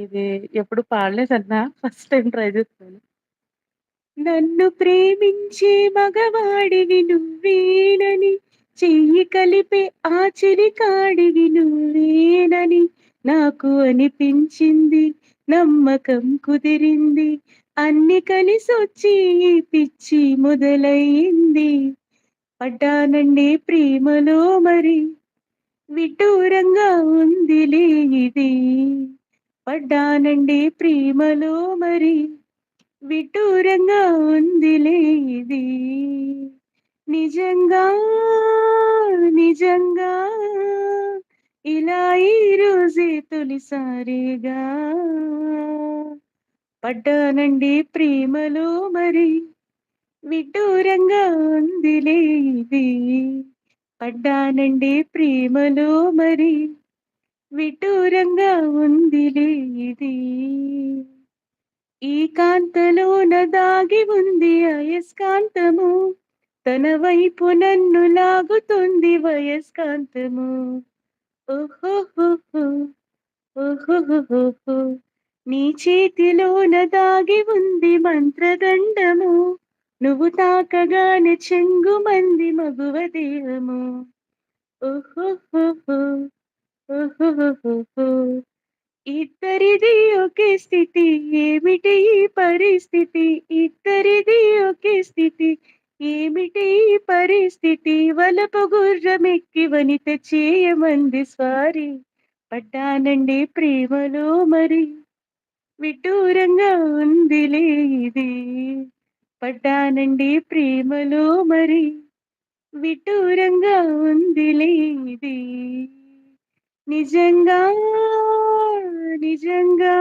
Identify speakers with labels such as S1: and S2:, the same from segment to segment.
S1: ఇది ఎప్పుడు పాడలేదన్నా. First time try చేస్తున్నాను. నన్ను ప్రేమించే మగవాడివి నువ్వేనని, చెయ్యి కలిపే ఆ చెలికాడివి నువ్వేనని, నాకు అనిపించింది, నమ్మకం కుదిరింది, అన్ని కలిసొచ్చి ఈ పిచ్చి మొదలయ్యింది. పడ్డానండి ప్రేమలో మరి, విడ్డూరంగా ఉందిలే ఇది. పడ్డానండి ప్రేమలో మరి, విడ్డూరంగా ఉందిలే ఇది. నిజంగా, నిజంగా ఇలా ఈ రోజే తొలిసారిగా పడ్డానండి ప్రేమలో మరి, విడ్డూరంగా ఉందిలే ఇది. పడ్డానండి ప్రేమలో మరి, విడ్డూరంగా ఉందిలే ఇది. ఈ కాంతలోన దాగి ఉంది అయస్కాంతము, తన వైపు నన్ను లాగుతుంది వయస్కాంతము. ఓహోహోహో, ఓహోహోహో, నీ చేతిలోన దాగి ఉంది మంత్రదండము, నువ్వు తాకగానే చెంగుమంది మగువ దేహము. ఓహోహోహో, ఓహోహోహో, ఇద్దరిది ఒకే స్థితి, ఏమిటి ఈ పరిస్థితి, ఇద్దరిది ఒకే స్థితి, ఏమిటి ఈ పరిస్థితి, వలపు గుర్రమెక్కి వనిత చేయమంది స్వారీ. పడ్డానండి ప్రేమలో మరి, విడ్డూరంగా ఉందిలే ఇది. పడ్డానండి ప్రేమలో మరి, విడ్డూరంగా ఉందిలే ఇది. నిజంగా, నిజంగా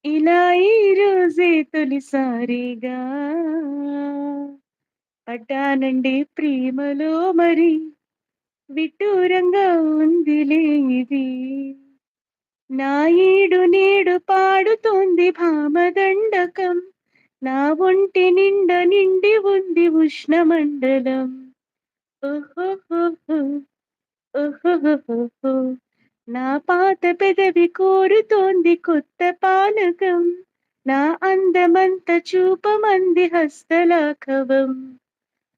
S1: ఇలా ఈ రోజే తొలిసారిగా పడ్డానండి ప్రేమలో మరి, విడ్డూరంగా ఉందిలే ఇది. నా ఈడు నేడు పాడుతోంది భామదండకం, నా ఒంటి నిండా నిండి ఉంది ఉష్ణమండలం. ఓహోహోహో, ఓహోహోహో, నా పాత పెదవి కోరుతోంది కొత్త పానకం, నా అందమంత చూపమంది హస్తలాఘవం.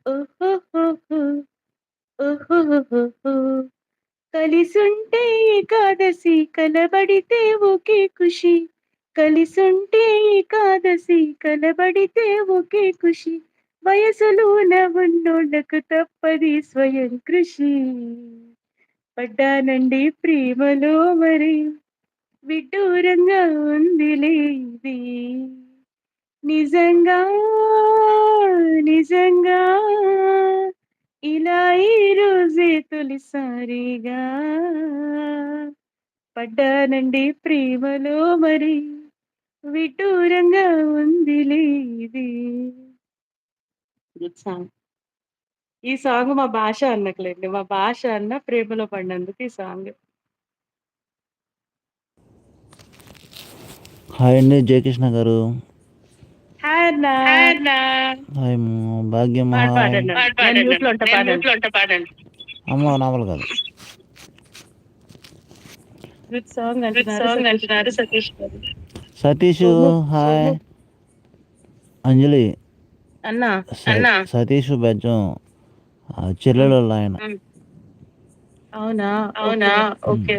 S1: ఓహోహోహో, ఓహోహోహో, కలిసుంటే ఏకాదశి, కలబడితే ఒకే ఖుషి, కలిసుంటే ఏకాదశి, కలబడితే ఒకే ఖుషి, వయసులోన ఉన్నోళ్ళకు తప్పది స్వయం కృషి. పడ్డానండి ప్రేమలో మరి, విడ్డూరంగా ఉందిలే ఇది. నిజంగా, నిజంగా ఇలా ఈ రోజే తొలిసారిగా పడ్డానండి ప్రేమలో మరి, విడ్డూరంగా ఉందిలే ఇది. Good song. ఈ సాంగ్ మా భాష అన్నకులేండి. మా భాష అన్న ప్రేమలో పడినందుకు ఈ సాంగ్.
S2: హాయ్ అండి జయకృష్ణ గారు.
S1: హాయ్ అన్నా.
S2: హాయ్ భాగ్యమ్మ.
S1: పాడు
S2: హాయ్.
S1: పాడండి. నేను మ్యూట్ లో ఉంటా పాడండి.
S2: అమ్మ నావల్ కాదు.
S1: గుడ్ సాంగ్ అంటున్నారు సతీష్ గారు.
S2: సతీష్
S1: సోము,
S2: హాయ్.
S1: సోము
S2: అంజలి
S1: అన్నా.
S2: సతీష్ బెజ్జం చెల్లెలు ఆయన.
S1: అవునా? ఓకే.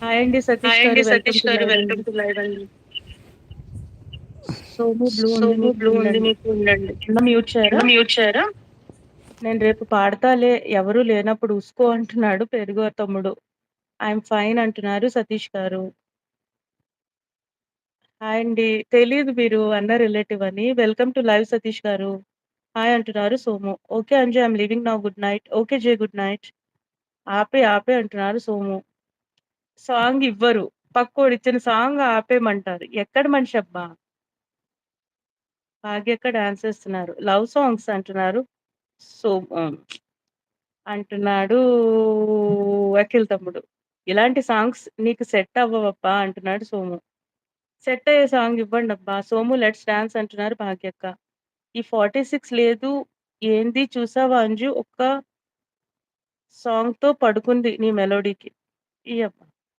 S1: హాయ్ అండి సతీష్ గారు. వెల్కమ్ టు లైవ్ అండి. సోము బ్లూ ఉంది మీకు ఉండండి. అన్న మ్యూట్ చేయరా? నేను రేపు పాడతాలే, ఎవరు లేనప్పుడు ఉసుకో అంటున్నాడు పెరుగు తమ్ముడు. ఐఎమ్ ఫైన్ అంటున్నారు సతీష్ గారు. హాయ్ అండి. తెలీదు మీరు అన్న రిలేటివ్ అని. Welcome to live Satish garu. Hi అంటున్నారు Somu. Okay Anjay, I'm leaving now, good night. Okay జే, గుడ్ నైట్. ఆపే అంటున్నారు సోము. సాంగ్ ఇవ్వరు, పక్కోడు ఇచ్చిన సాంగ్ ఆపేయమంటారు. ఎక్కడ మనిషి అబ్బా? భాగ్యక్క డాన్స్ చేస్తున్నారు. లవ్ సాంగ్స్ అంటున్నారు సో అంటున్నాడు అఖిల్ తమ్ముడు. ఇలాంటి సాంగ్స్ నీకు సెట్ అవ్వవబ్బా అంటున్నాడు సోము. సెట్ అయ్యే సాంగ్ ఇవ్వండి అబ్బా. సోము లెట్స్ డాన్స్ అంటున్నారు భాగ్యక్క. ఈ 46 లేదు ఏంది చూసావా అంజు, ఒక్క సాంగ్ తో పడుకుంది నీ మెలోడీకి. ఈ అబ్బా